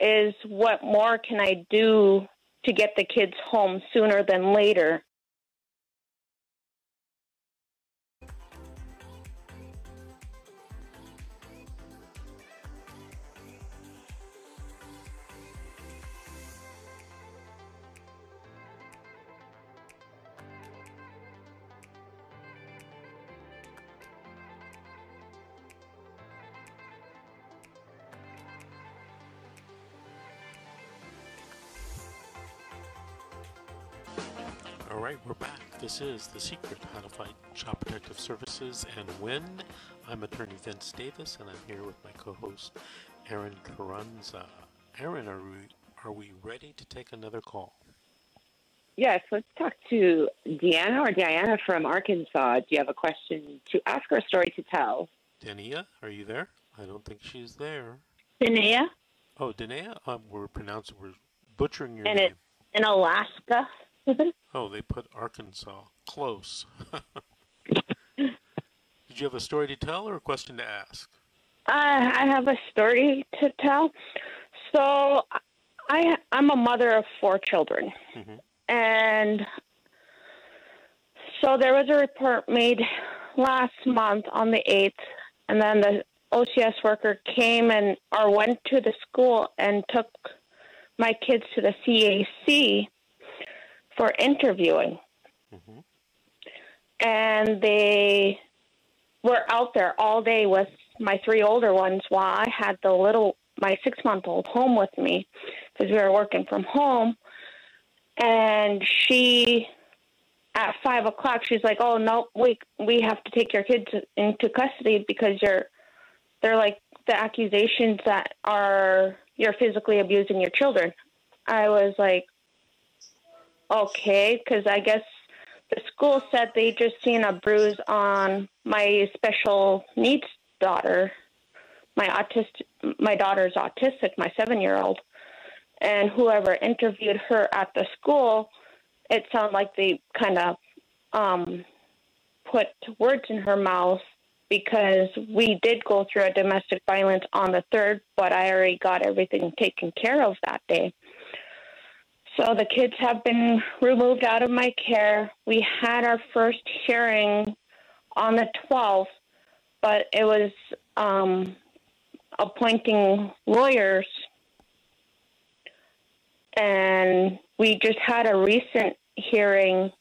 is what more can I do to get the kids home sooner than later? All right, we're back. This is The Secret, How to Fight Child Protective Services and Win. I'm attorney Vince Davis, and I'm here with my co-host, Aaron Carranza. Aaron, are we ready to take another call? Yes, let's talk to Deanna or Diana from Arkansas. Do you have a question to ask or a story to tell? Dania, are you there? I don't think she's there. Dania? Oh, Dania? We're butchering your and name. It's in Alaska. Oh, they put Arkansas. Close. Did you have a story to tell or a question to ask? I have a story to tell. So I'm a mother of 4 children. Mm-hmm. And so there was a report made last month on the 8th, and then the OCS worker came or went to the school and took my kids to the CAC for interviewing. Mm-hmm. And they were out there all day with my 3 older ones while I had my 6-month-old home with me because we were working from home. And at 5 o'clock, she's like, "Oh no, we have to take your kids into custody because they're like the accusations that you're physically abusing your children." I was like, okay, because I guess the school said they just seen a bruise on my special needs daughter. My daughter's autistic, my 7-year-old. And whoever interviewed her at the school, it sounded like they kind of put words in her mouth because we did go through a domestic violence on the 3rd, but I already got everything taken care of that day. So the kids have been removed out of my care. We had our first hearing on the 12th, but it was appointing lawyers. And we just had a recent hearing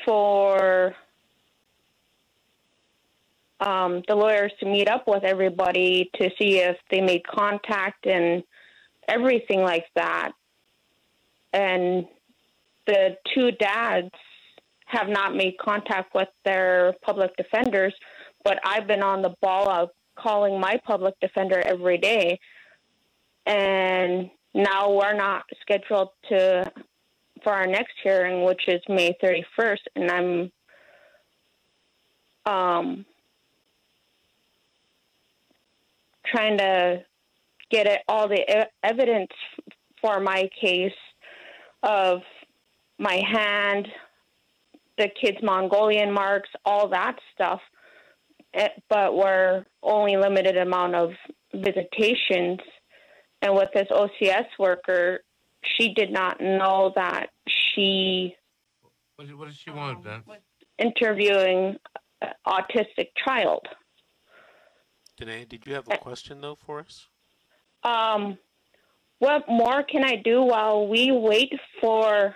for the lawyers to meet up with everybody to see if they made contact and everything like that. And the 2 dads have not made contact with their public defenders, but I've been on the ball of calling my public defender every day. And now we're not scheduled for our next hearing, which is May 31st, and I'm trying to get all the evidence for my case of my hand, the kids' Mongolian marks, all that stuff, but we're only limited amount of visitations. And with this OCS worker, she did not know that she What does she want, Vince? was interviewing an autistic child. Danae, did you have a question, though, for us? What more can I do while we wait for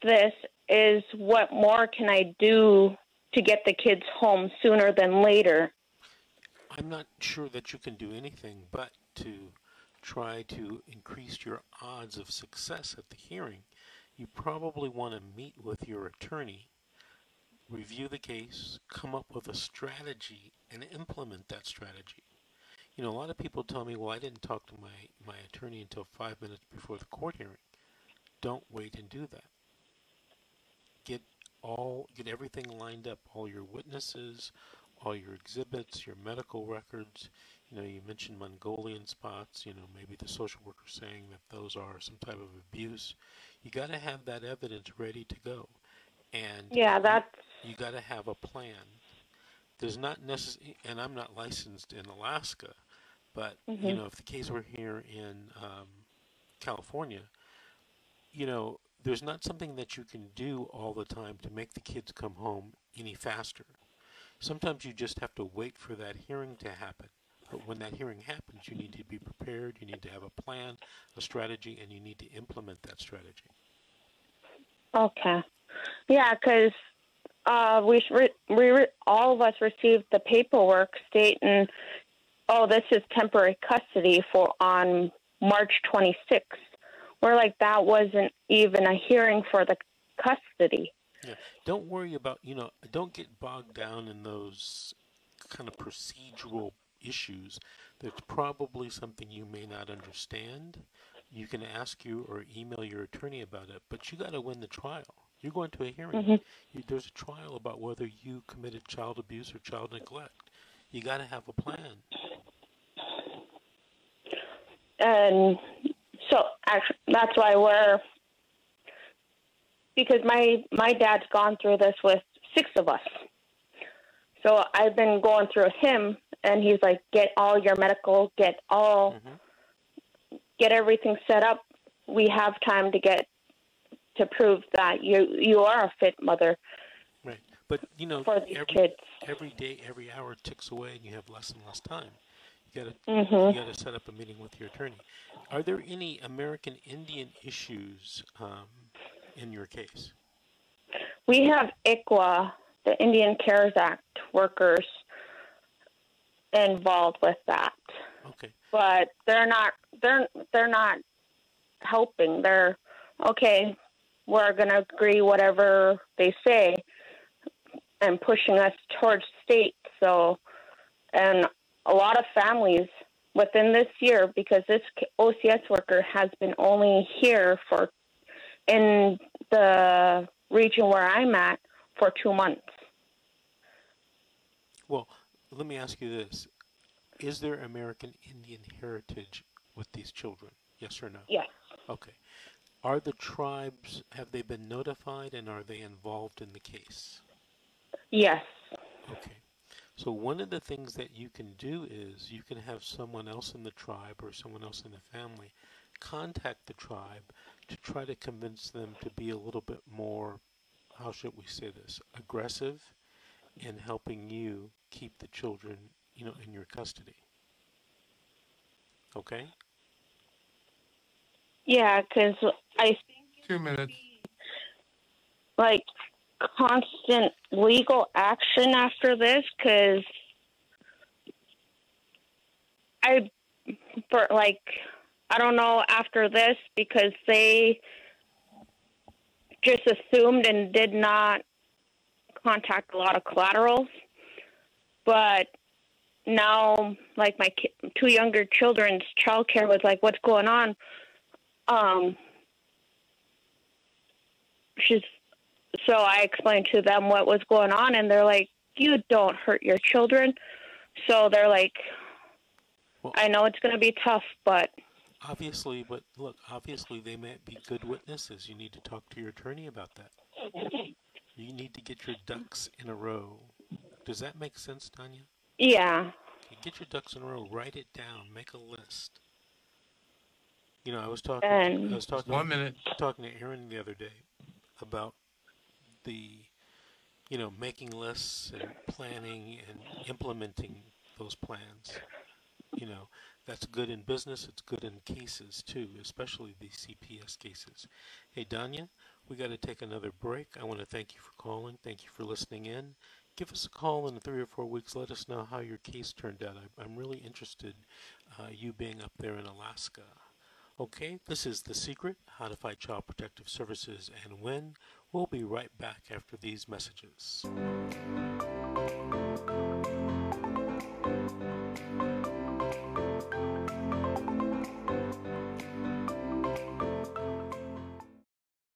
this is what more can I do to get the kids home sooner than later? I'm not sure that you can do anything but to try to increase your odds of success at the hearing. You probably want to meet with your attorney, review the case, come up with a strategy, and implement that strategy. You know, a lot of people tell me, well, I didn't talk to my attorney until 5 minutes before the court hearing. Don't wait and do that. Get everything lined up, all your witnesses, all your exhibits, your medical records. You know, you mentioned Mongolian spots, you know, maybe the social worker saying that those are some type of abuse. You got to have that evidence ready to go. And Yeah, you got to have a plan. There's not necessarily, and I'm not licensed in Alaska, But, you Mhm. know, if the case were here in California, you know, there's not something that you can do all the time to make the kids come home any faster. Sometimes you just have to wait for that hearing to happen. But when that hearing happens, you need to be prepared, you need to have a plan, a strategy, and you need to implement that strategy. Okay. Yeah, because all of us received the paperwork stating, "Oh, this is temporary custody for on March 26th." We're like, that wasn't even a hearing for the custody. Yeah, don't worry about, you know, don't get bogged down in those kind of procedural issues. There's probably something you may not understand. You can ask you or email your attorney about it, but you got to win the trial. You're going to a hearing. Mhm. There's a trial about whether you committed child abuse or child neglect. You got to have a plan. And so actually, that's why because my dad's gone through this with 6 of us. So I've been going through him, and he's like, get all your medical, get everything set up. We have time to prove that you are a fit mother. Right. But, you know, for these kids. Every day, every hour ticks away, and you have less and less time. You Mm-hmm. got to set up a meeting with your attorney. Are there any American Indian issues in your case? We have ICWA, the Indian Cares Act workers, involved with that. Okay. But they're not helping. They're okay. We're going to agree whatever they say, and pushing us towards state. So, and a lot of families within this year, because this OCS worker has been only here in the region where I'm at for 2 months. Well, let me ask you this. Is there American Indian heritage with these children? Yes or no? Yes. Okay. Are the tribes, have they been notified, and are they involved in the case? Yes. Okay. So one of the things that you can do is you can have someone else in the tribe or someone else in the family contact the tribe to try to convince them to be a little bit more, how should we say this, aggressive in helping you keep the children, you know, in your custody. Okay? Yeah, because I think 2 minutes. like constant legal action after this, because I don't know after this, because they just assumed and did not contact a lot of collaterals. But now, like my 2 younger children's childcare was like, "What's going on?" So I explained to them what was going on, and they're like, "You don't hurt your children." So they're like, Well, "I know it's going to be tough, but..." obviously, but look, obviously they might be good witnesses. You need to talk to your attorney about that. You need to get your ducks in a row. Does that make sense, Tanya? Yeah. Okay, get your ducks in a row. Write it down. Make a list. You know, I was talking 1 minute. talking to Aaron the other day about the, you know, making lists and planning and implementing those plans. You know, that's good in business. It's good in cases too, especially the CPS cases. Hey, Danya, we got to take another break. I want to thank you for calling. Thank you for listening in. Give us a call in 3 or 4 weeks. Let us know how your case turned out. I'm really interested, you being up there in Alaska. Okay, this is The Secret, How to Fight Child Protective Services and Win. We'll be right back after these messages.